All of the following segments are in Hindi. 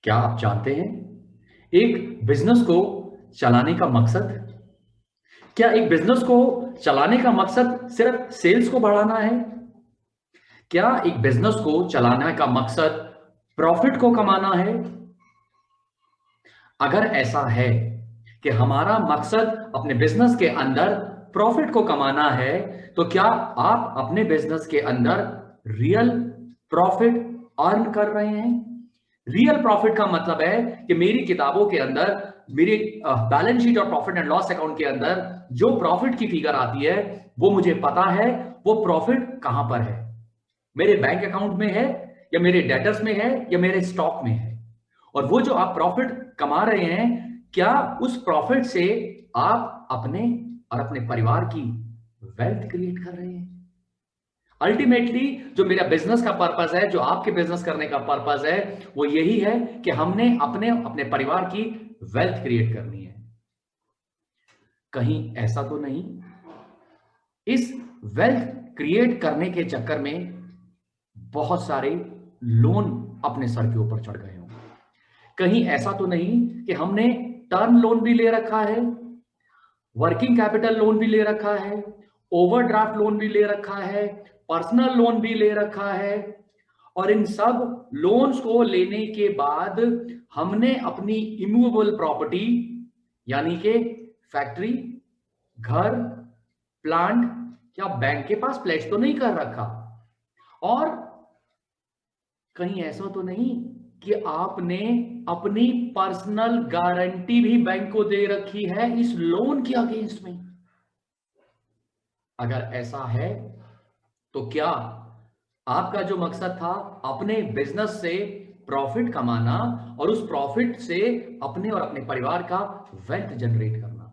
क्या आप जानते हैं एक बिजनेस को चलाने का मकसद? क्या एक बिजनेस को चलाने का मकसद सिर्फ सेल्स को बढ़ाना है? क्या एक बिजनेस को चलाने का मकसद प्रॉफिट को कमाना है? अगर ऐसा है कि हमारा मकसद अपने बिजनेस के अंदर प्रॉफिट को कमाना है, तो क्या आप अपने बिजनेस के अंदर रियल प्रॉफिट अर्न कर रहे हैं? रियल प्रॉफिट का मतलब है कि मेरी किताबों के अंदर, मेरी बैलेंस शीट और प्रॉफिट एंड लॉस अकाउंट के अंदर जो प्रॉफिट की फिगर आती है, वो मुझे पता है वो प्रॉफिट कहां पर है। मेरे बैंक अकाउंट में है, या मेरे डेटर्स में है, या मेरे स्टॉक में है। और वो जो आप प्रॉफिट कमा रहे हैं, क्या उस प्रॉफिट से आप अपने और अपने परिवार की वेल्थ क्रिएट कर रहे हैं? अल्टीमेटली जो मेरा बिजनेस का पर्पस है, जो आपके बिजनेस करने का पर्पस है, वो यही है कि हमने अपने अपने परिवार की वेल्थ क्रिएट करनी है। कहीं ऐसा तो नहीं इस वेल्थ क्रिएट करने के चक्कर में बहुत सारे लोन अपने सर के ऊपर चढ़ गए हों? कहीं ऐसा तो नहीं कि हमने टर्म लोन भी ले रखा है, वर्किंग कैपिटल लोन भी ले रखा है, ओवरड्राफ्ट लोन भी ले रखा है, पर्सनल लोन भी ले रखा है, और इन सब लोन्स को लेने के बाद हमने अपनी इमूवेबल प्रॉपर्टी, यानी कि फैक्ट्री, घर, प्लांट, क्या बैंक के पास प्लेज तो नहीं कर रखा? और कहीं ऐसा तो नहीं कि आपने अपनी पर्सनल गारंटी भी बैंक को दे रखी है इस लोन के अगेंस्ट में? अगर ऐसा है, तो क्या आपका जो मकसद था अपने बिजनेस से प्रॉफिट कमाना और उस प्रॉफिट से अपने और अपने परिवार का वेल्थ जनरेट करना,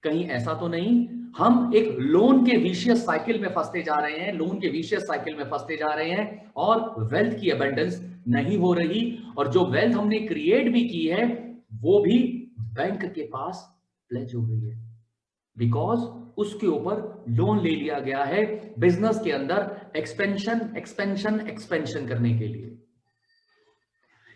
कहीं ऐसा तो नहीं हम एक लोन के विशियस साइकिल में फंसते जा रहे हैं, लोन के विशियस साइकिल में फंसते जा रहे हैं और वेल्थ की अबंडेंस नहीं हो रही, और जो वेल्थ हमने क्रिएट भी की है वो भी बैंक के पास प्लेज हो गई है, बिकॉज उसके ऊपर लोन ले लिया गया है बिजनेस के अंदर एक्सपेंशन एक्सपेंशन एक्सपेंशन करने के लिए।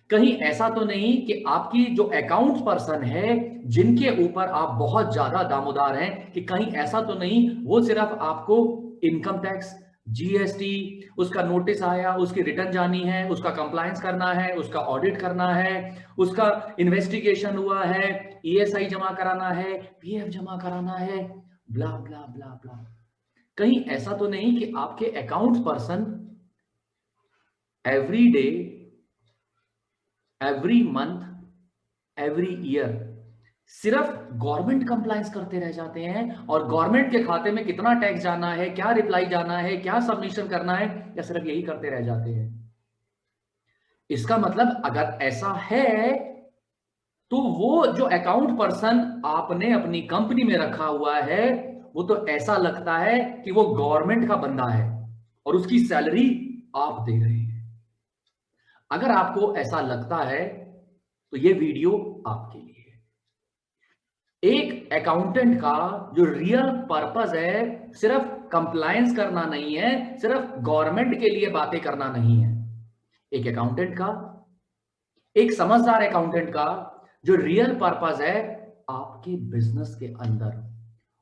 कहीं ऐसा तो नहीं कि आपकी जो अकाउंट पर्सन है, जिनके ऊपर आप बहुत ज्यादा दामोदार हैं, कि कहीं ऐसा तो नहीं वो सिर्फ आपको इनकम टैक्स, जीएसटी, उसका नोटिस आया, उसकी रिटर्न जानी है, उसका कंप्लायंस करना है, उसका ऑडिट करना है, उसका इन्वेस्टिगेशन हुआ है, ईएसआई जमा कराना है, पीएफ जमा कराना है, ब्ला ब्ला ब्ला ब्ला। कहीं ऐसा तो नहीं कि आपके account person every day, every month, every year सिर्फ गवर्नमेंट कंप्लायंस करते रह जाते हैं, और गवर्नमेंट के खाते में कितना टैक्स जाना है, क्या रिप्लाई जाना है, क्या सबमिशन करना है, या सिर्फ यही करते रह जाते हैं? इसका मतलब अगर ऐसा है, तो वो जो अकाउंट पर्सन आपने अपनी कंपनी में रखा हुआ है, वो तो ऐसा लगता है कि वो गवर्नमेंट का बंदा है और उसकी सैलरी आप दे रहे हैं। अगर आपको ऐसा लगता है, तो ये वीडियो आपके लिए है। एक अकाउंटेंट का जो रियल पर्पस है, सिर्फ कंप्लायंस करना नहीं है, सिर्फ गवर्नमेंट के लिए बातें करना नहीं है। एक अकाउंटेंट का, एक समझदार अकाउंटेंट का जो रियल पर्पस है आपके बिजनेस के अंदर,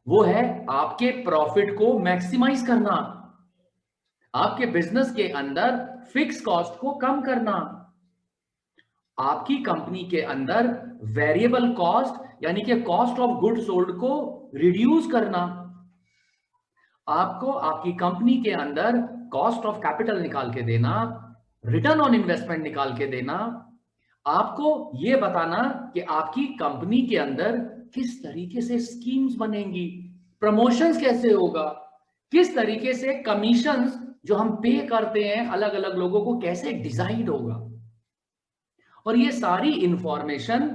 वो है आपके प्रॉफिट को मैक्सिमाइज करना, आपके बिजनेस के अंदर फिक्स कॉस्ट को कम करना, आपकी कंपनी के अंदर वेरिएबल कॉस्ट यानी कि कॉस्ट ऑफ गुड सोल्ड को रिड्यूस करना, आपको आपकी कंपनी के अंदर कॉस्ट ऑफ कैपिटल निकाल के देना, रिटर्न ऑन इन्वेस्टमेंट निकाल के देना, आपको यह बताना कि आपकी कंपनी के अंदर किस तरीके से स्कीम्स बनेंगी, प्रमोशंस कैसे होगा, किस तरीके से कमीशंस जो हम पे करते हैं अलग अलग लोगों को कैसे डिजाइड होगा। और ये सारी इंफॉर्मेशन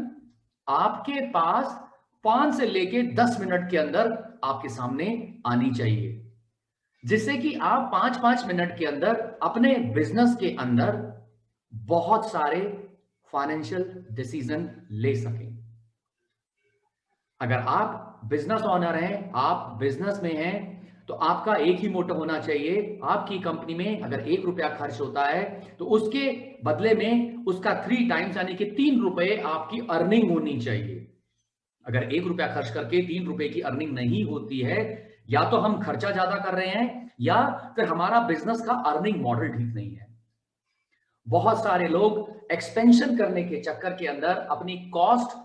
आपके पास 5 से लेके 10 मिनट के अंदर आपके सामने आनी चाहिए, जिससे कि आप 5-5 मिनट के अंदर अपने बिजनेस के अंदर बहुत सारे फाइनेंशियल डिसीजन ले सकें। अगर आप बिजनेस ओनर हैं, आप बिजनेस में हैं, तो आपका एक ही मोटो होना चाहिए, आपकी कंपनी में अगर 1 रुपया खर्च होता है तो उसके बदले में उसका 3 टाइम्स यानी कि 3 रुपए आपकी अर्निंग होनी चाहिए। अगर 1 रुपया खर्च करके 3 रुपए की अर्निंग नहीं होती है, या तो हम खर्चा ज्यादा कर रहे हैं या फिर हमारा बिजनेस का अर्निंग मॉडल ठीक नहीं है। बहुत सारे लोग एक्सपेंशन करने के चक्कर के अंदर अपनी कॉस्ट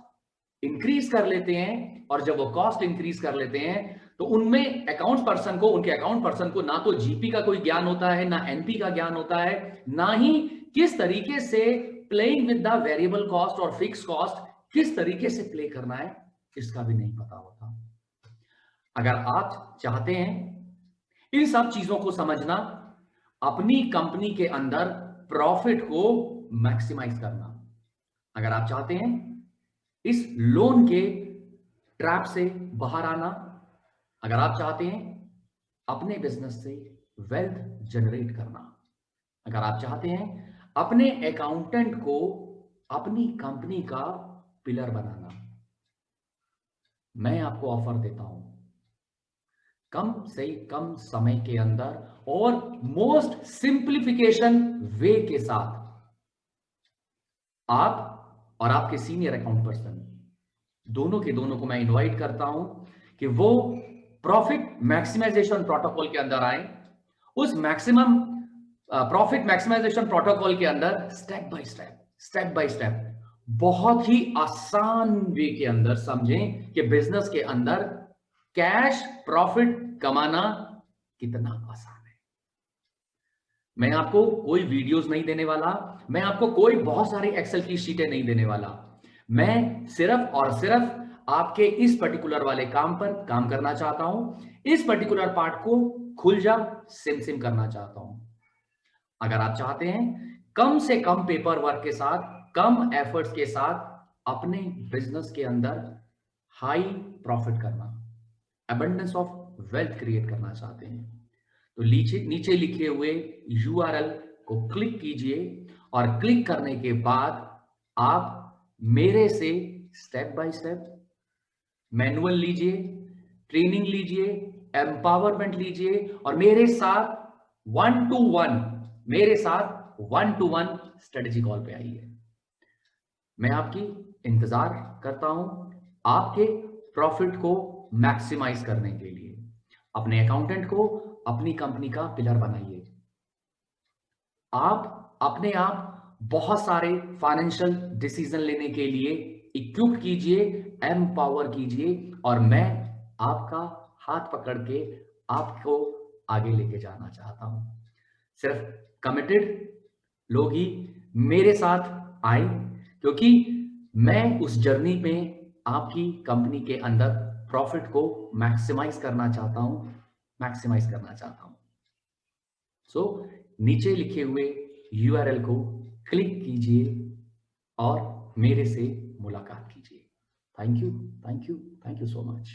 इंक्रीज कर लेते हैं, और जब वो कॉस्ट इंक्रीज कर लेते हैं तो उनमें उनके अकाउंट पर्सन को ना तो जीपी का कोई ज्ञान होता है, ना एनपी का ज्ञान होता है, ना ही किस तरीके से playing with the variable cost और फिक्स कॉस्ट किस तरीके से प्ले करना है इसका भी नहीं पता होता। अगर आप चाहते हैं इन सब चीजों को समझना, अपनी कंपनी के अंदर प्रॉफिट को मैक्सिमाइज करना, अगर आप चाहते हैं इस लोन के ट्रैप से बाहर आना, अगर आप चाहते हैं अपने बिजनेस से वेल्थ जनरेट करना, अगर आप चाहते हैं अपने अकाउंटेंट को अपनी कंपनी का पिलर बनाना, मैं आपको ऑफर देता हूं कम से कम समय के अंदर और मोस्ट सिंप्लीफिकेशन वे के साथ आप और आपके सीनियर अकाउंट पर्सन दोनों के दोनों को मैं इनवाइट करता हूं कि वो प्रॉफिट मैक्सिमाइजेशन प्रोटोकॉल के अंदर आए। उस मैक्सिमम प्रॉफिट मैक्सिमाइजेशन प्रोटोकॉल के अंदर स्टेप बाय स्टेप बहुत ही आसान वे के अंदर समझें कि बिजनेस के अंदर कैश प्रॉफिट कमाना कितना आसान है। मैं आपको कोई वीडियोस नहीं देने वाला, मैं आपको कोई बहुत सारी एक्सेल की शीटें नहीं देने वाला, मैं सिर्फ और सिर्फ आपके इस पर्टिकुलर वाले काम पर काम करना चाहता हूं, इस पर्टिकुलर पार्ट को खुल जा सिम करना चाहता हूं। अगर आप चाहते हैं कम से कम पेपर वर्क के साथ, कम एफर्ट्स के साथ अपने बिजनेस के अंदर हाई प्रॉफिट करना, अबंडेंस ऑफ वेल्थ क्रिएट करना चाहते हैं, तो नीचे लिखे हुए यूआरएल को क्लिक कीजिए, और क्लिक करने के बाद आप मेरे से स्टेप बाय स्टेप मैनुअल लीजिए, ट्रेनिंग लीजिए, एम्पावरमेंट लीजिए, और मेरे साथ 1-to-1 स्ट्रेटेजी कॉल पे आइए। मैं आपकी इंतजार करता हूं आपके प्रॉफिट को मैक्सिमाइज करने के लिए। अपने अकाउंटेंट को अपनी कंपनी का पिलर बनाइए। आप अपने आप बहुत सारे फाइनेंशियल डिसीजन लेने के लिए इक्विप कीजिए, एम्पावर कीजिए, और मैं आपका हाथ पकड़ के आपको आगे लेके जाना चाहता हूं। सिर्फ कमिटेड लोग ही मेरे साथ आए, क्योंकि मैं उस जर्नी में आपकी कंपनी के अंदर प्रॉफिट को मैक्सिमाइज करना चाहता हूं। सो नीचे लिखे हुए यूआरएल को क्लिक कीजिए और मेरे से मुलाकात कीजिए। Thank you so much.